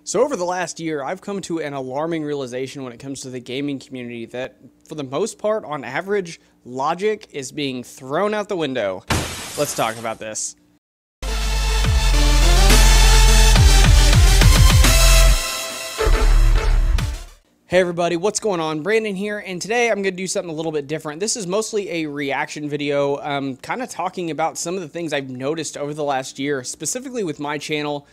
So over the last year, I've come to an alarming realization when it comes to the gaming community that, for the most part, on average, logic is being thrown out the window. Let's talk about this. Hey everybody, what's going on? Brandon here, and today I'm going to do something a little bit different. This is mostly a reaction video, kind of talking about some of the things I've noticed over the last year, specifically with my channel,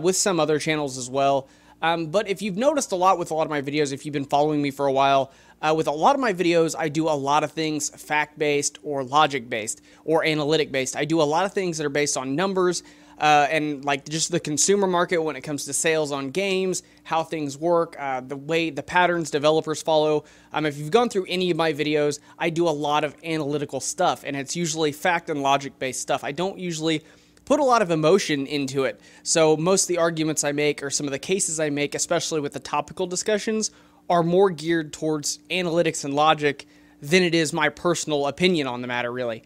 with some other channels as well. But if you've noticed a lot with a lot of my videos, if you've been following me for a while, with a lot of my videos, I do a lot of things fact-based or logic-based or analytic-based. I do a lot of things that are based on numbers, and like just the consumer market when it comes to sales on games, how things work, the patterns developers follow. If you've gone through any of my videos, I do a lot of analytical stuff, and it's usually fact and logic based stuff. I don't usually put a lot of emotion into it. So most of the arguments I make or some of the cases I make, especially with the topical discussions, are more geared towards analytics and logic than it is my personal opinion on the matter, really.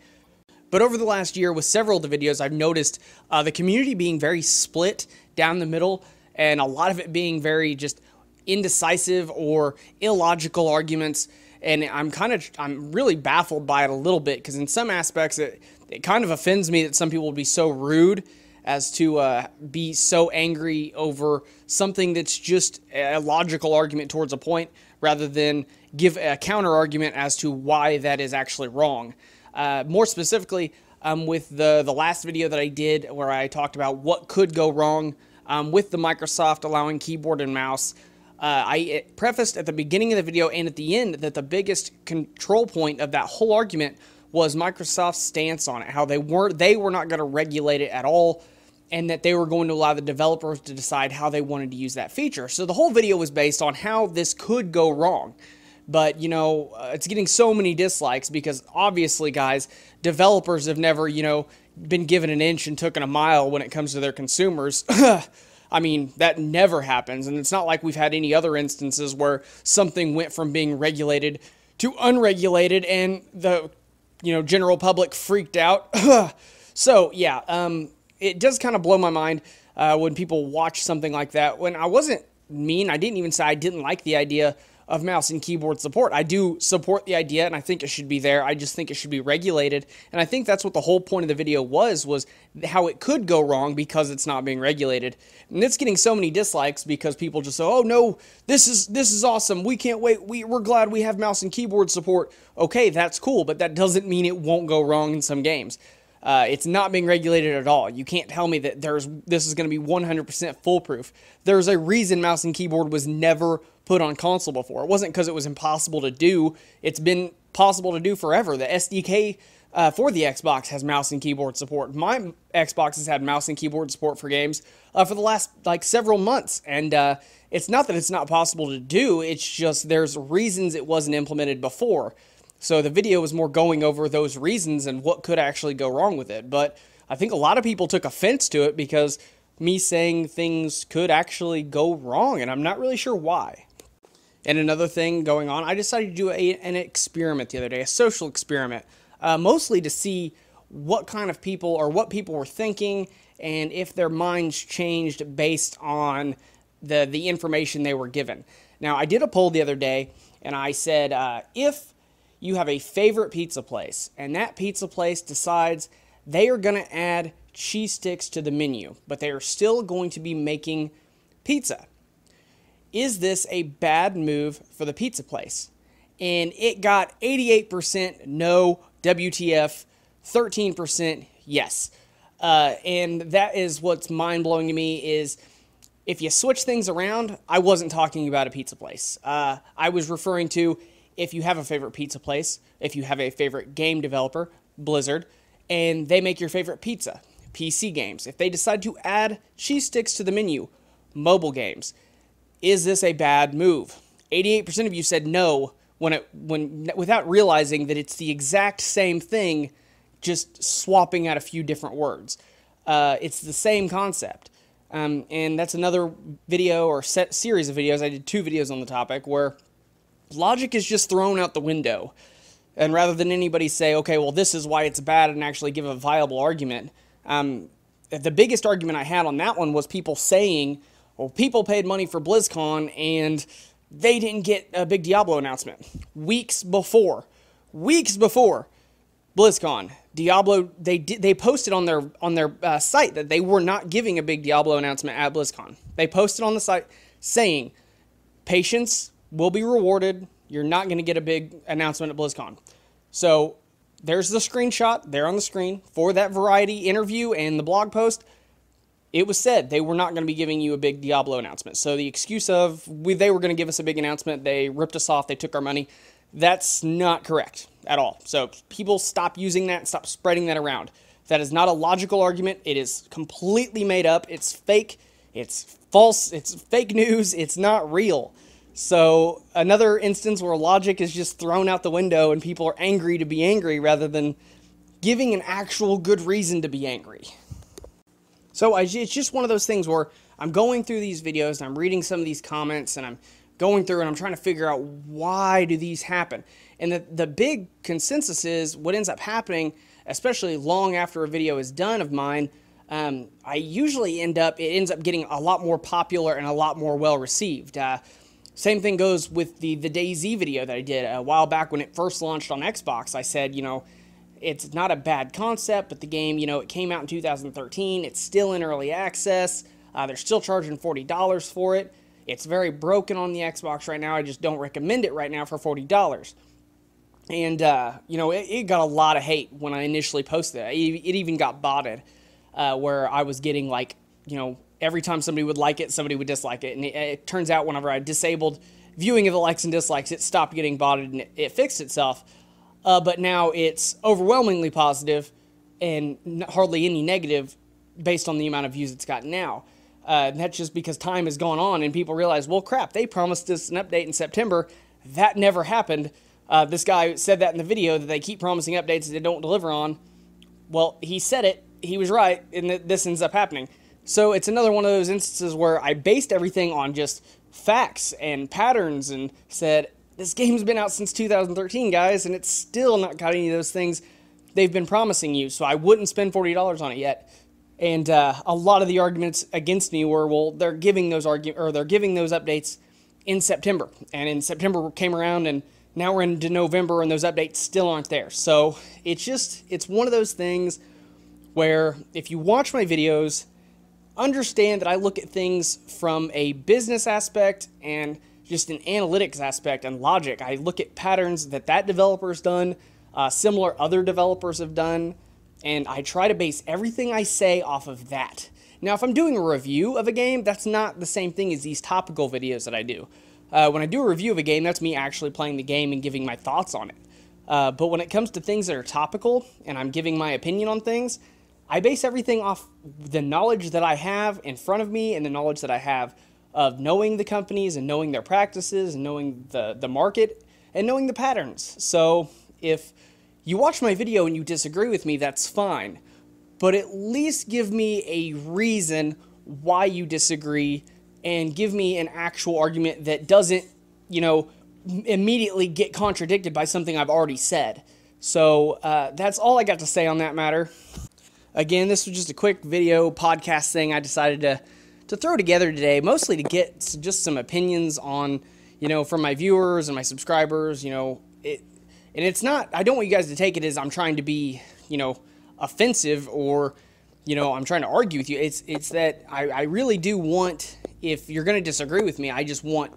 But over the last year, with several of the videos, I've noticed the community being very split down the middle, and a lot of it being very just indecisive or illogical arguments. And I'm really baffled by it a little bit, because in some aspects, it kind of offends me that some people would be so rude as to be so angry over something that's just a logical argument towards a point, rather than give a counter argument as to why that is actually wrong. More specifically, with the last video that I did where I talked about what could go wrong with the Microsoft allowing keyboard and mouse, I prefaced at the beginning of the video and at the end that the biggest control point of that whole argument was Microsoft's stance on it, how they were not going to regulate it at all, and that they were going to allow the developers to decide how they wanted to use that feature. So the whole video was based on how this could go wrong. But, you know, it's getting so many dislikes because, obviously, guys, developers have never, been given an inch and taken a mile when it comes to their consumers. I mean, that never happens, and it's not like we've had any other instances where something went from being regulated to unregulated and the, general public freaked out. So, yeah, it does kind of blow my mind when people watch something like that. When I wasn't mean, I didn't even say I didn't like the idea of mouse and keyboard support. I do support the idea, and I think it should be there. I just think it should be regulated, and I think that's what the whole point of the video was how it could go wrong because it's not being regulated. And it's getting so many dislikes because people just say, "Oh no, this is awesome. We can't wait. We're glad we have mouse and keyboard support." Okay, that's cool, but that doesn't mean it won't go wrong in some games. It's not being regulated at all. You can't tell me that this is going to be 100% foolproof. There's a reason mouse and keyboard was never put on console before. It wasn't because it was impossible to do. It's been possible to do forever. The SDK for the Xbox has mouse and keyboard support. My Xbox has had mouse and keyboard support for games for the last several months. And it's not that it's not possible to do. It's just there's reasons it wasn't implemented before. So the video was more going over those reasons and what could actually go wrong with it. But I think a lot of people took offense to it because me saying things could actually go wrong, and I'm not really sure why. And another thing going on, I decided to do an experiment the other day, a social experiment, mostly to see what kind of people or what people were thinking and if their minds changed based on the information they were given. Now, I did a poll the other day, and I said, if you have a favorite pizza place, and that pizza place decides they are going to add cheese sticks to the menu, but they are still going to be making pizza, is this a bad move for the pizza place? And it got 88% no, WTF, 13% yes. And that is what's mind-blowing to me is if you switch things around, I wasn't talking about a pizza place. I was referring to if you have a favorite pizza place, if you have a favorite game developer, Blizzard, and they make your favorite pizza, PC games. If they decide to add cheese sticks to the menu, mobile games. Is this a bad move? 88% of you said no without realizing that it's the exact same thing, just swapping out a few different words. It's the same concept. And that's another video or series of videos. I did 2 videos on the topic where logic is just thrown out the window. And rather than anybody say, okay, well, this is why it's bad and actually give a viable argument, the biggest argument I had on that one was people saying, well, people paid money for BlizzCon and they didn't get a big Diablo announcement. Weeks before BlizzCon, Diablo, they posted on their site that they were not giving a big Diablo announcement at BlizzCon. They posted on the site saying, patience will be rewarded. You're not going to get a big announcement at BlizzCon. So there's the screenshot there on the screen for that Variety interview and the blog post. It was said they were not going to be giving you a big Diablo announcement. So the excuse of they were going to give us a big announcement, they ripped us off, they took our money, that's not correct at all. So people stop using that, stop spreading that around. That is not a logical argument. It is completely made up. It's fake. It's false. It's fake news. It's not real. So another instance where logic is just thrown out the window and people are angry to be angry rather than giving an actual good reason to be angry. So it's just one of those things where I'm going through these videos and I'm reading some of these comments and I'm going through and I'm trying to figure out why do these happen. And the big consensus is what ends up happening, especially long after a video is done of mine, I usually it ends up getting a lot more popular and a lot more well received. Same thing goes with the DayZ video that I did a while back when it first launched on Xbox. I said, it's not a bad concept, but the game, it came out in 2013. It's still in early access. They're still charging $40 for it. It's very broken on the Xbox right now. I just don't recommend it right now for $40. And, it got a lot of hate when I initially posted it. It even got botted, where I was getting every time somebody would like it, somebody would dislike it. And it turns out whenever I disabled viewing of the likes and dislikes, it stopped getting botted and it fixed itself. But now it's overwhelmingly positive and hardly any negative based on the amount of views it's got now. And that's just because time has gone on and people realize, well, crap, they promised us an update in September. That never happened. This guy said that in the video that they keep promising updates that they don't deliver on. Well, he said it. He was right, and this ends up happening. So it's another one of those instances where I based everything on just facts and patterns and said, this game's been out since 2013, guys, and it's still not got any of those things they've been promising you, so I wouldn't spend $40 on it yet. And a lot of the arguments against me were, well, they're giving those updates in September. And in September came around, and now we're into November, and those updates still aren't there. So it's one of those things where if you watch my videos, understand that I look at things from a business aspect and just an analytics aspect and logic. I look at patterns that developer's done, similar other developers have done, and I try to base everything I say off of that. Now, if I'm doing a review of a game, that's not the same thing as these topical videos that I do. When I do a review of a game, that's me actually playing the game and giving my thoughts on it. But when it comes to things that are topical and I'm giving my opinion on things, I base everything off the knowledge that I have in front of me and the knowledge that I have of knowing the companies and knowing their practices and knowing the market and knowing the patterns. So if you watch my video and you disagree with me, that's fine. But at least give me a reason why you disagree and give me an actual argument that doesn't, immediately get contradicted by something I've already said. So that's all I got to say on that matter. Again, this was just a quick video podcast thing I decided to throw together today, mostly to get just some opinions on, from my viewers and my subscribers, and it's not, I don't want you guys to take it as I'm trying to be, offensive or, I'm trying to argue with you. It's that I really do want, if you're going to disagree with me, I just want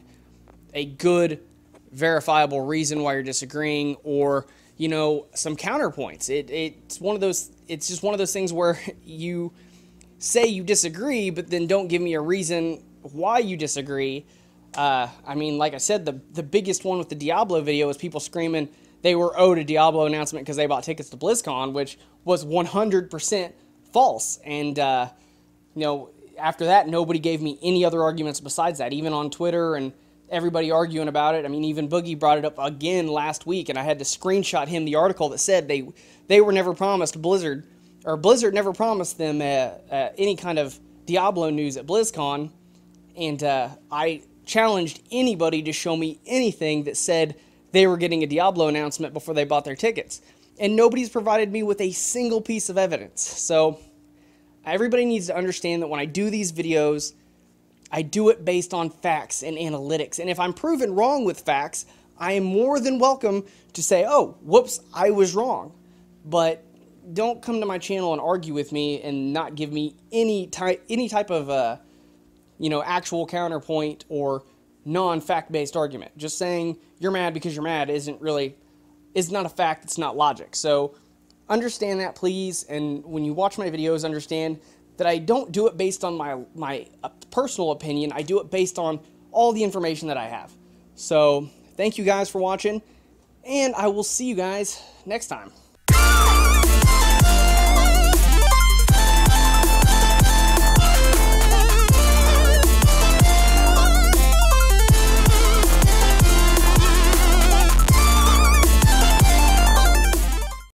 a good, verifiable reason why you're disagreeing or, some counterpoints. It's one of those, it's just one of those things where you say you disagree, but then don't give me a reason why you disagree. I mean, like I said, the biggest one with the Diablo video was people screaming they were owed a Diablo announcement because they bought tickets to BlizzCon, which was 100% false. And, after that, nobody gave me any other arguments besides that, even on Twitter and everybody arguing about it. I mean, even Boogie brought it up again last week, and I had to screenshot him the article that said they were never promised Blizzard never promised them any kind of Diablo news at BlizzCon, and I challenged anybody to show me anything that said they were getting a Diablo announcement before they bought their tickets, and nobody's provided me with a single piece of evidence. So everybody needs to understand that when I do these videos, I do it based on facts and analytics. And if I'm proven wrong with facts, I am more than welcome to say, oh, whoops, I was wrong. But don't come to my channel and argue with me and not give me any type of actual counterpoint or non-fact-based argument. Just saying you're mad because you're mad is not a fact. It's not logic. So understand that, please. And when you watch my videos, understand that I don't do it based on my personal opinion. I do it based on all the information that I have. So thank you guys for watching, and I will see you guys next time.